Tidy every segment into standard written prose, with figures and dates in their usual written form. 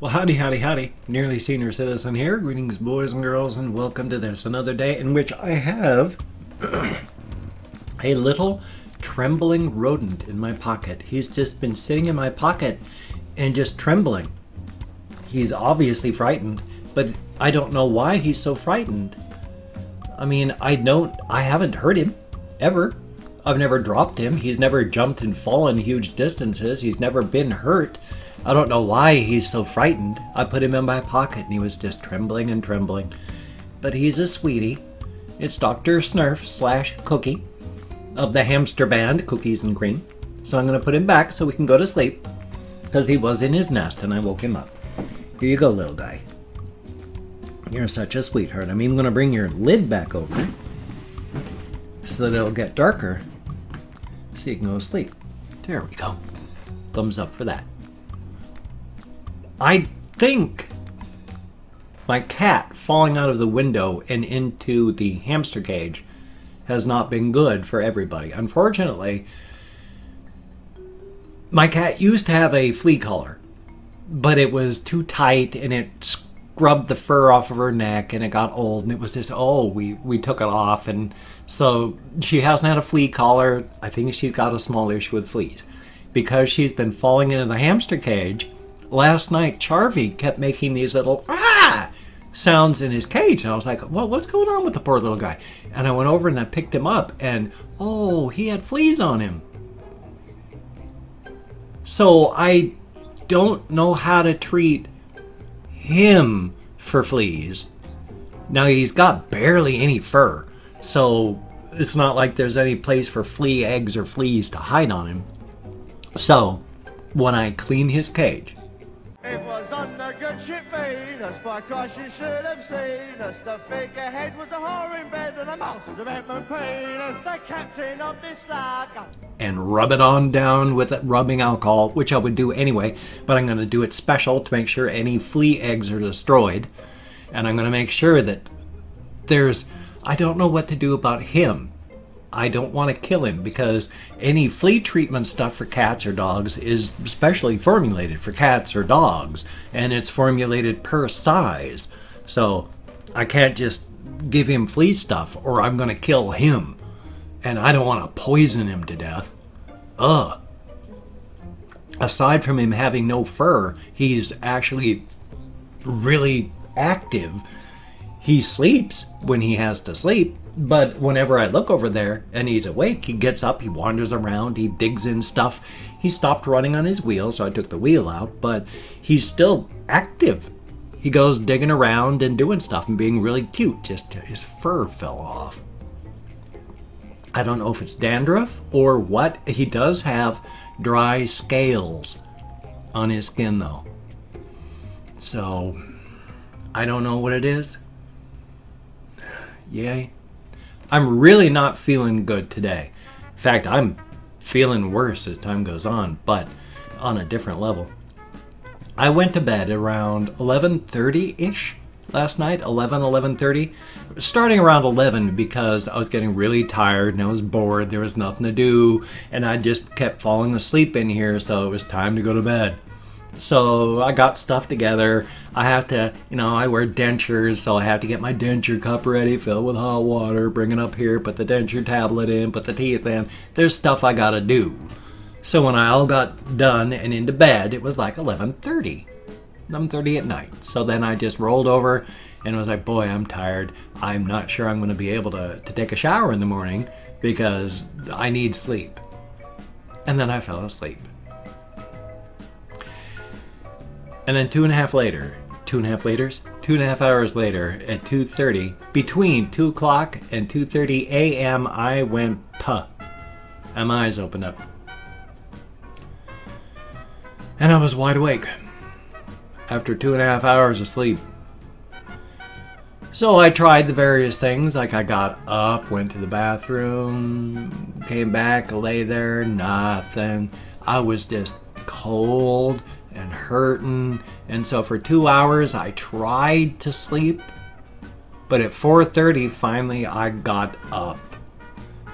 Well, howdy, howdy, howdy. Nearly Senior Citizen here. Greetings, boys and girls, and welcome to this, another day in which I have a little trembling rodent in my pocket. He's just been sitting in my pocket and just trembling. He's obviously frightened, but I don't know why he's so frightened. I mean, I haven't hurt him, ever. I've never dropped him. He's never jumped and fallen huge distances. He's never been hurt. I don't know why he's so frightened. I put him in my pocket and he was just trembling and trembling. But he's a sweetie. It's Dr. Snurf / Cookie of the hamster band, Cookies and Cream. So I'm going to put him back so we can go to sleep because he was in his nest and I woke him up. Here you go, little guy. You're such a sweetheart. I'm even going to bring your lid back over so that it'll get darker so you can go to sleep. There we go. Thumbs up for that. I think my cat falling out of the window and into the hamster cage has not been good for everybody. Unfortunately, my cat used to have a flea collar, but it was too tight and it scrubbed the fur off of her neck and it got old and it was just, we took it off, and so she hasn't had a flea collar. I think she's got a small issue with fleas. Because she's been falling into the hamster cage, last night Charvy kept making these little sounds in his cage, and I was like, well, what's going on with the poor little guy? And I went over and I picked him up, and he had fleas on him. So I don't know how to treat him for fleas. Now he's got barely any fur, so it's not like there's any place for flea eggs or fleas to hide on him. So when I clean his cage, it was on a good ship Venus, by Christ you should have seen us. The figurehead was a whore in bed and a mouse with a Edmund Penis, the captain of this flag. And rub it on down with rubbing alcohol, which I would do anyway, but I'm going to do it special to make sure any flea eggs are destroyed. And I'm going to make sure that I don't know what to do about him. I don't want to kill him because any flea treatment stuff for cats or dogs is specially formulated for cats or dogs, and it's formulated per size. So I can't just give him flea stuff or I'm going to kill him, and I don't want to poison him to death. Aside from him having no fur, he's actually really active. He sleeps when he has to sleep, but whenever I look over there and he's awake, he gets up, he wanders around, he digs in stuff. He stopped running on his wheel, so I took the wheel out, but he's still active. He goes digging around and doing stuff and being really cute, just his fur fell off. I don't know if it's dandruff or what. He does have dry scales on his skin though. So I don't know what it is. Yay. I'm really not feeling good today. In fact, I'm feeling worse as time goes on, but on a different level. I went to bed around 11:30-ish last night, 11:30. Starting around 11 because I was getting really tired and I was bored, there was nothing to do, and I just kept falling asleep in here, so it was time to go to bed. So I got stuff together. I have to, I wear dentures, so I have to get my denture cup ready, fill it with hot water, bring it up here, put the denture tablet in, put the teeth in. There's stuff I gotta do. So when I all got done and into bed, it was like 11:30 at night. So then I just rolled over and was like, boy, I'm tired. I'm not sure I'm going to be able to take a shower in the morning because I need sleep. And then I fell asleep. And then 2.5 hours later at 2:30, between 2 o'clock and 2:30 a.m., I went puh. And my eyes opened up. And I was wide awake after 2.5 hours of sleep. So I tried the various things, like I got up, went to the bathroom, came back, lay there, nothing. I was just cold and hurting, and so for 2 hours I tried to sleep, but at 4:30 finally I got up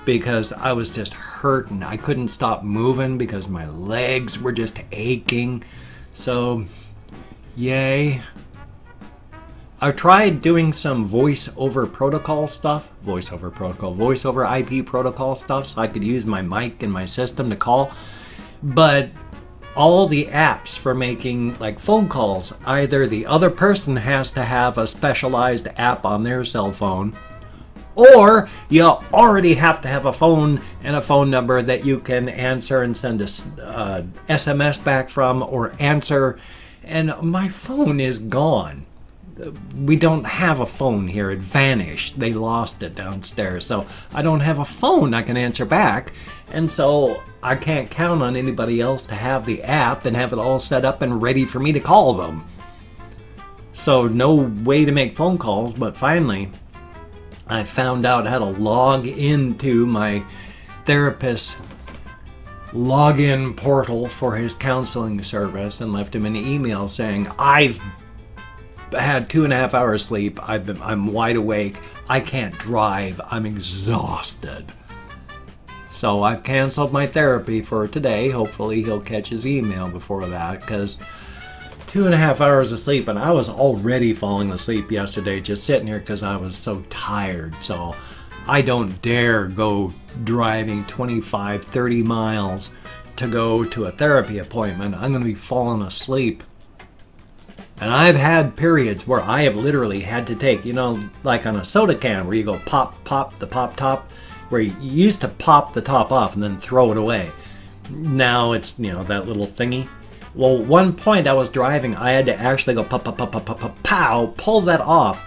because I was just hurting. I couldn't stop moving because my legs were just aching. So Yay. I've tried doing some voice over IP protocol stuff so I could use my mic and my system to call. But all the apps for making like phone calls, either the other person has to have a specialized app on their cell phone, or you already have to have a phone and a phone number that you can answer and send a SMS back from or answer. And my phone is gone. We don't have a phone here. It vanished. They lost it downstairs. So I don't have a phone I can answer back. And so I can't count on anybody else to have the app and have it all set up and ready for me to call them. So no way to make phone calls, but finally I found out how to log into my therapist's login portal for his counseling service and left him an email saying, I've had 2.5 hours sleep. I'm wide awake. I can't drive. I'm exhausted. So I've canceled my therapy for today. Hopefully he'll catch his email before that, because 2.5 hours of sleep, and I was already falling asleep yesterday just sitting here because I was so tired. So I don't dare go driving 25, 30 miles to go to a therapy appointment. I'm going to be falling asleep. And I've had periods where I have literally had to take, you know, like on a soda can where you go pop, pop, the pop top, where you used to pop the top off and then throw it away. Now it's, you know, that little thingy. Well, one point I was driving, I had to actually go pop, pop, pop, pop, pop, pop, pow, pull that off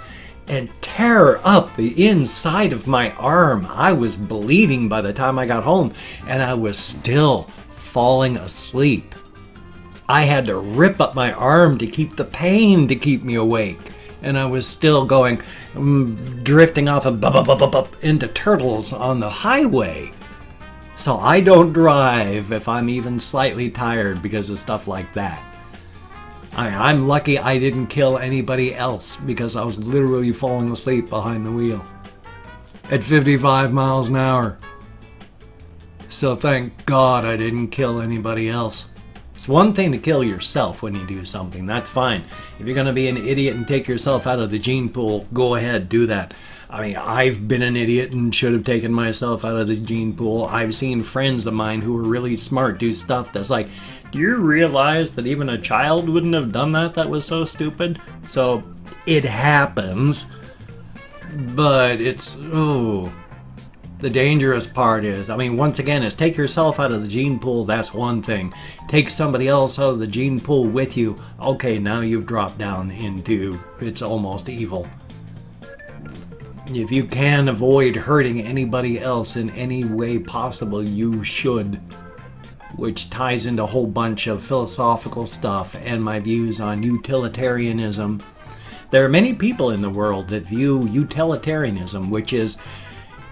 and tear up the inside of my arm. I was bleeding by the time I got home, and I was still falling asleep. I had to rip up my arm to keep the pain to keep me awake. And I was still going, drifting off of into turtles on the highway. So I don't drive if I'm even slightly tired because of stuff like that. I'm lucky I didn't kill anybody else because I was literally falling asleep behind the wheel at 55 miles an hour. So thank God I didn't kill anybody else. It's one thing to kill yourself when you do something. That's fine. If you're going to be an idiot and take yourself out of the gene pool, go ahead, do that. I mean, I've been an idiot and should have taken myself out of the gene pool. I've seen friends of mine who are really smart do stuff that's like, do you realize that even a child wouldn't have done that? That was so stupid. So it happens, but it's, oh, the dangerous part is, I mean, once again, is take yourself out of the gene pool, that's one thing. Take somebody else out of the gene pool with you, okay, now you've dropped down into, it's almost evil. If you can avoid hurting anybody else in any way possible, you should. Which ties into a whole bunch of philosophical stuff and my views on utilitarianism. There are many people in the world that view utilitarianism, which is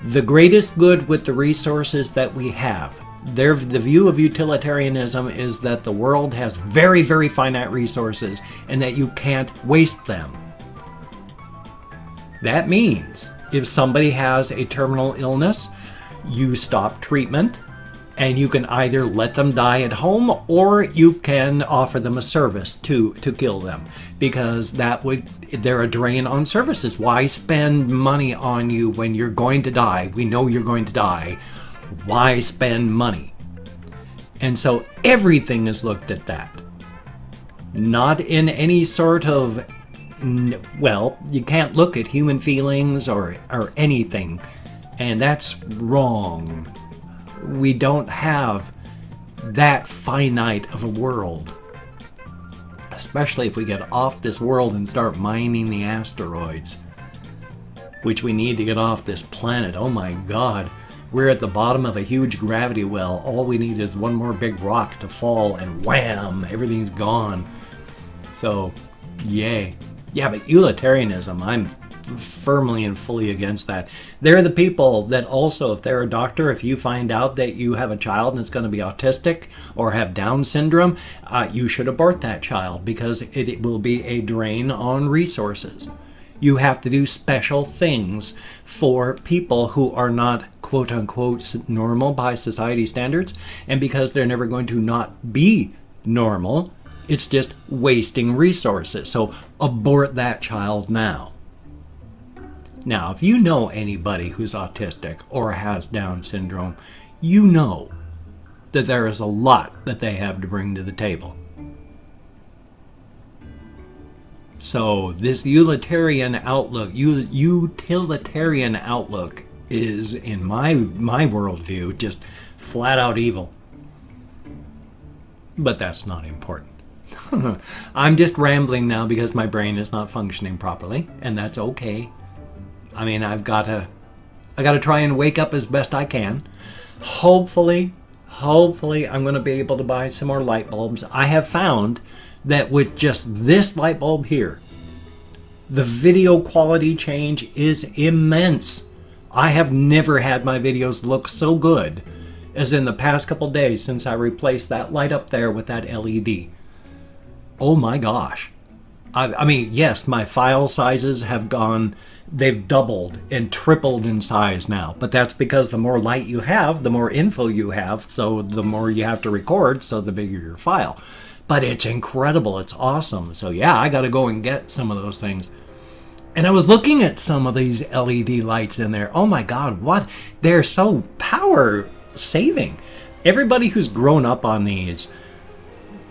the greatest good with the resources that we have. The view of utilitarianism is that the world has very, very finite resources and that you can't waste them. That means if somebody has a terminal illness, you stop treatment and you can either let them die at home or you can offer them a service to kill them, because they're a drain on services. Why spend money on you when you're going to die? We know you're going to die. Why spend money? And so everything is looked at that. Not in any sort of, well, you can't look at human feelings or anything, and that's wrong. We don't have that finite of a world. Especially if we get off this world and start mining the asteroids. Which we need to get off this planet. Oh my God. We're at the bottom of a huge gravity well. All we need is one more big rock to fall and wham! Everything's gone. So, yay. Yeah, but utilitarianism, I'm firmly and fully against that. They're the people that also, if they're a doctor, if you find out that you have a child and it's going to be autistic or have Down syndrome, you should abort that child because it will be a drain on resources. You have to do special things for people who are not quote-unquote normal by society standards, and because they're never going to not be normal, It's just wasting resources. So abort that child now. Now, if you know anybody who's autistic or has Down syndrome, you know that there is a lot that they have to bring to the table. So this utilitarian outlook is, in my worldview, just flat out evil. But that's not important. I'm just rambling now because my brain is not functioning properly, and that's okay. I mean, I gotta try and wake up as best I can. Hopefully I'm gonna be able to buy some more light bulbs. I have found that with just this light bulb here, the video quality change is immense. I have never had my videos look so good as in the past couple days since I replaced that light up there with that LED. Oh my gosh. I mean, yes, my file sizes have gone, they've doubled and tripled in size now, but that's because the more light you have, the more info you have, so the more you have to record, so the bigger your file. But it's incredible, it's awesome. So yeah, I gotta go and get some of those things. And I was looking at some of these LED lights in there. Oh my God, what? They're so power saving. Everybody who's grown up on these,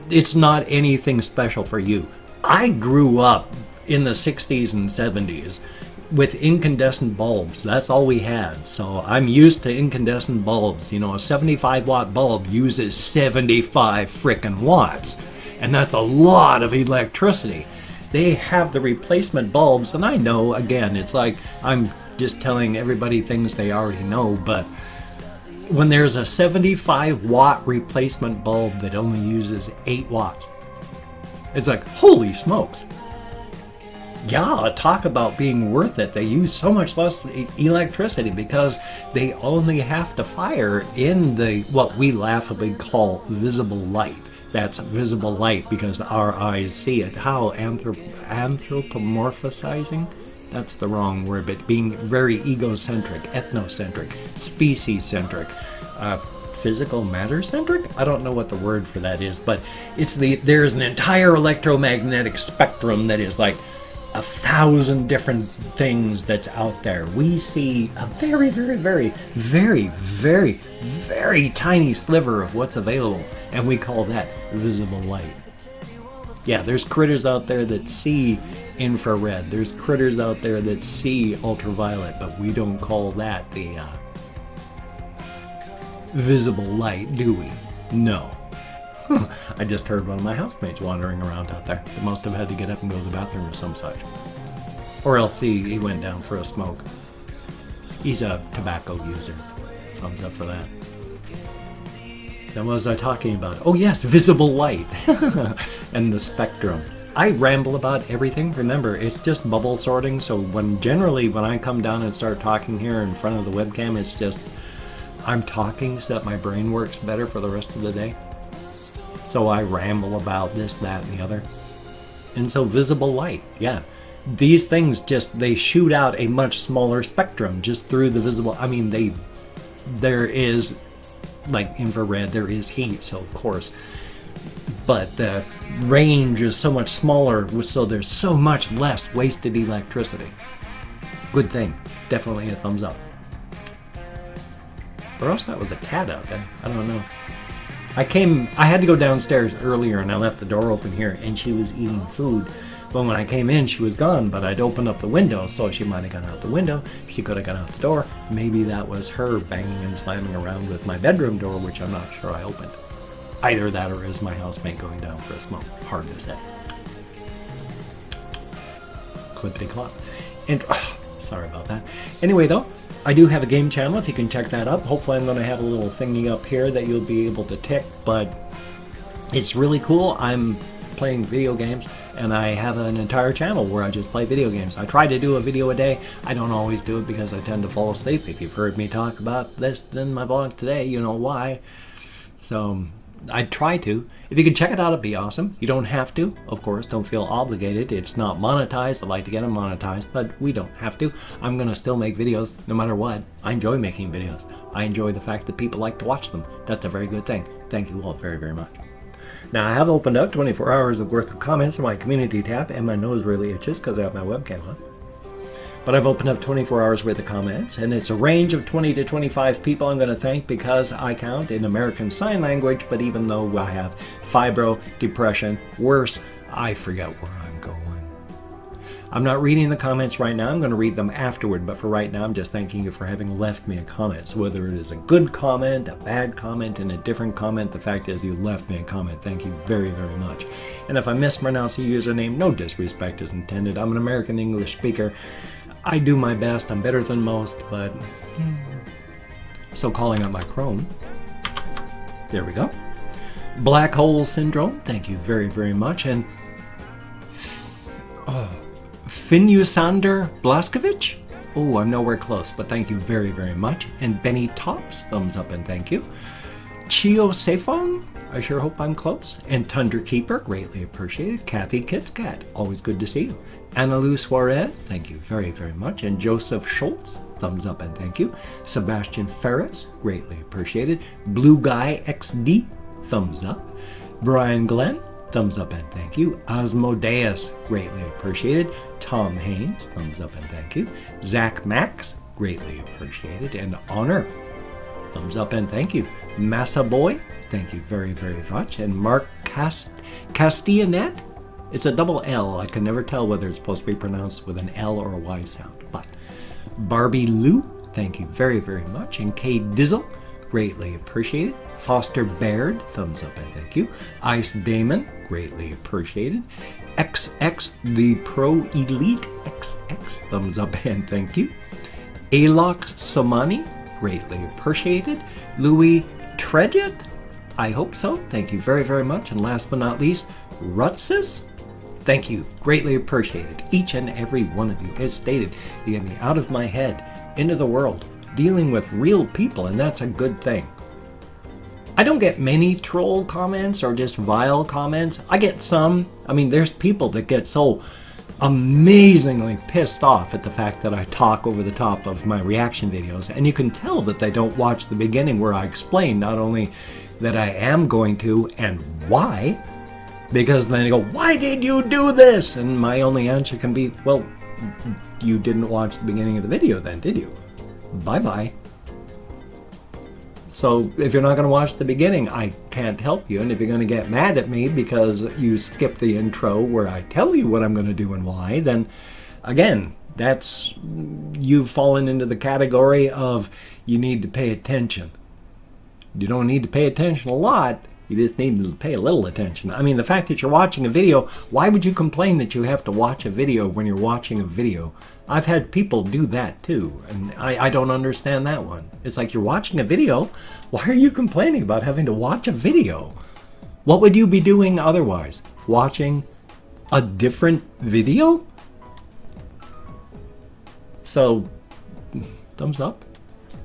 it's not anything special for you. I grew up in the 60s and 70s with incandescent bulbs. That's all we had. So I'm used to incandescent bulbs. You know, a 75 watt bulb uses 75 frickin' watts. And that's a lot of electricity. They have the replacement bulbs, and I know, again, it's like I'm just telling everybody things they already know, but when there's a 75 watt replacement bulb that only uses 8 watts, it's like, holy smokes. Yeah, talk about being worth it. They use so much less electricity because they only have to fire in the, what we laughably call visible light. That's visible light because our eyes see it. How anthropomorphizing? That's the wrong word, but being very egocentric, ethnocentric, species-centric, physical matter-centric? I don't know what the word for that is, but it's there's an entire electromagnetic spectrum that is like 1,000 different things that's out there. We see a very, very, very, very, very, very tiny sliver of what's available, and we call that visible light. Yeah, there's critters out there that see infrared. There's critters out there that see ultraviolet, but we don't call that the visible light, do we? No. I just heard one of my housemates wandering around out there. They must have had to get up and go to the bathroom or some such. Or else he went down for a smoke. He's a tobacco user. Thumbs up for that. Then what was I talking about? Oh yes, visible light. And the spectrum. I ramble about everything. Remember, it's just bubble sorting, so generally when I come down and start talking here in front of the webcam, it's just I'm talking so that my brain works better for the rest of the day. So I ramble about this, that, and the other. And so visible light, yeah. These things they shoot out a much smaller spectrum just through the visible. I mean, there is, like infrared, there is heat, so of course. But the range is so much smaller, so there's so much less wasted electricity. Good thing. Definitely a thumbs up. Or else that was a cat out there. I don't know. I had to go downstairs earlier and I left the door open here and she was eating food. But when I came in, she was gone, but I'd opened up the window, so she might have gone out the window. She could have gone out the door. Maybe that was her banging and slamming around with my bedroom door, which I'm not sure I opened. Either that or is my housemate going down for a smoke. Hard to say. Clippity-clop. And, sorry about that. Anyway, though, I do have a game channel, if you can check that up. Hopefully I'm going to have a little thingy up here that you'll be able to tick, but it's really cool. I'm playing video games, and I have an entire channel where I just play video games. I try to do a video a day. I don't always do it because I tend to fall asleep. If you've heard me talk about this in my vlog today, you know why. So I try to. If you can check it out, it'd be awesome. You don't have to, of course. Don't feel obligated. It's not monetized. I'd like to get them monetized, but we don't have to. I'm gonna still make videos no matter what. I enjoy making videos. I enjoy the fact that people like to watch them. That's a very good thing. Thank you all very, very much. Now, I have opened up 24 hours of worth of comments on my community tab, and my nose really itches because I have my webcam on. But I've opened up 24 hours worth of comments, and it's a range of 20 to 25 people I'm going to thank because I count in American Sign Language, but even though I have fibro, depression, worse, I forget where I'm going. I'm not reading the comments right now. I'm going to read them afterward, but for right now, I'm just thanking you for having left me a comment. So whether it is a good comment, a bad comment, and a different comment, the fact is you left me a comment. Thank you very, very much. And if I mispronounce a username, no disrespect is intended. I'm an American English speaker. I do my best. I'm better than most, but... So calling out my Chrome. There we go. Black Hole Syndrome. Thank you very, very much. And... Finusander Blaskovich? Oh, I'm nowhere close, but thank you very, very much. And Benny Tops, thumbs up and thank you. Chio Sefong, I sure hope I'm close. And Tundra Keeper, greatly appreciated. Kathy Kitscat, always good to see you. Annalou Suarez, thank you very, very much. And Joseph Schultz, thumbs up and thank you. Sebastian Ferris, greatly appreciated. Blue Guy XD, thumbs up. Brian Glenn, thumbs up and thank you. Osmodeus, greatly appreciated. Tom Haynes, thumbs up and thank you. Zach Max, greatly appreciated. And Honor, thumbs up and thank you. Massa Boy, thank you very, very much. And Mark Castianet, it's a double L. I can never tell whether it's supposed to be pronounced with an L or a Y sound. But Barbie Lou, thank you very, very much. And Kay Dizzle, greatly appreciated. Foster Baird, thumbs up and thank you. Ice Damon, greatly appreciated. XX the Pro Elite XX, thumbs up and thank you. Alok Somani, greatly appreciated. Louis Trejet, I hope so, thank you very, very much. And last but not least, Rutsis, thank you, greatly appreciated. Each and every one of you, as stated, you get me out of my head, into the world, dealing with real people, and that's a good thing. I don't get many troll comments or just vile comments. I get some. I mean, there's people that get so amazingly pissed off at the fact that I talk over the top of my reaction videos, and you can tell that they don't watch the beginning where I explain not only that I am going to and why, because then they go, why did you do this? And my only answer can be, well, you didn't watch the beginning of the video then, did you? Bye-bye. So if you're not going to watch the beginning, I can't help you. And if you're going to get mad at me because you skip the intro where I tell you what I'm going to do and why, then again, that's, you've fallen into the category of you need to pay attention. You don't need to pay attention a lot. You just need to pay a little attention. I mean, the fact that you're watching a video, why would you complain that you have to watch a video when you're watching a video? I've had people do that too, and I don't understand that one. It's like, you're watching a video, why are you complaining about having to watch a video? What would you be doing otherwise? Watching a different video? So, thumbs up.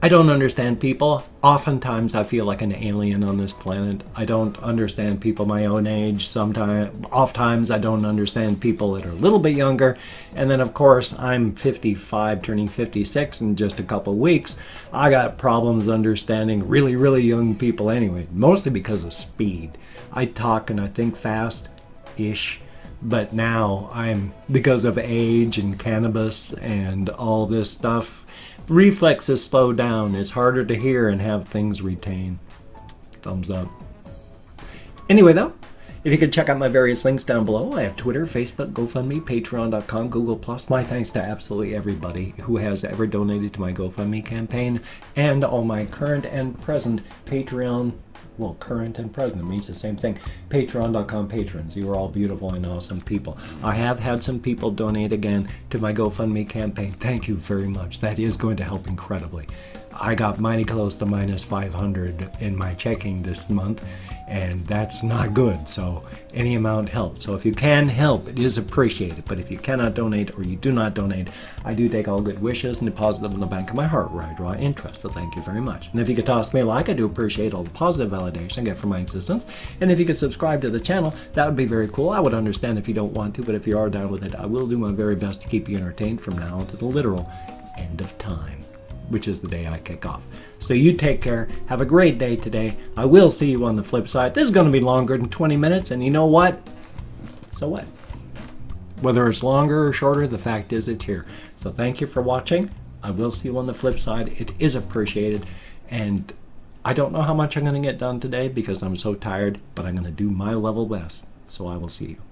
I don't understand people. Oftentimes I feel like an alien on this planet. I don't understand people my own age. Oftentimes I don't understand people that are a little bit younger. And then of course I'm 55, turning 56 in just a couple weeks. I got problems understanding really, really young people anyway, mostly because of speed. I talk and I think fast-ish. But now because of age and cannabis and all this stuff, reflexes slow down. It's harder to hear and have things retain. Thumbs up. Anyway though, if you could check out my various links down below, I have Twitter, Facebook, GoFundMe, Patreon.com, Google+. My thanks to absolutely everybody who has ever donated to my GoFundMe campaign and all my current and present Patreon, well, current and present, it means the same thing, Patreon.com patrons. You are all beautiful and awesome people. I have had some people donate again to my GoFundMe campaign. Thank you very much. That is going to help incredibly. I got mighty close to minus 500 in my checking this month, and that's not good. So any amount helps. So if you can help, it is appreciated. But if you cannot donate or you do not donate, I do take all good wishes and deposit them in the bank of my heart where I draw interest. So thank you very much. And if you could toss me a like, I do appreciate all the positive validation I get from my existence. And if you could subscribe to the channel, that would be very cool. I would understand if you don't want to, but if you are down with it, I will do my very best to keep you entertained from now to the literal end of time. which is the day I kick off. So you take care. Have a great day today. I will see you on the flip side. This is going to be longer than 20 minutes, and you know what? So what? Whether it's longer or shorter, the fact is it's here. So thank you for watching. I will see you on the flip side. It is appreciated, and I don't know how much I'm going to get done today because I'm so tired, but I'm going to do my level best. So I will see you.